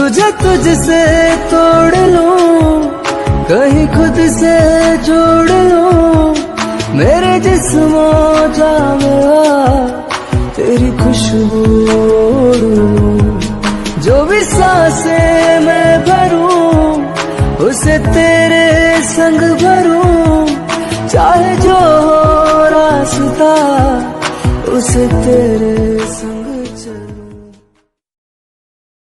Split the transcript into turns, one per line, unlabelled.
तुझे तुझसे तोड़ लूं, कहीं खुद से जोड़ लूं, मेरे जिस्मों जान तेरी खुशबू ओढ़ लूं। जो भी सांसें मैं भरूं, उसे तेरे संग भरूं, चाहे जो हो रास्ता उसे तेरे संग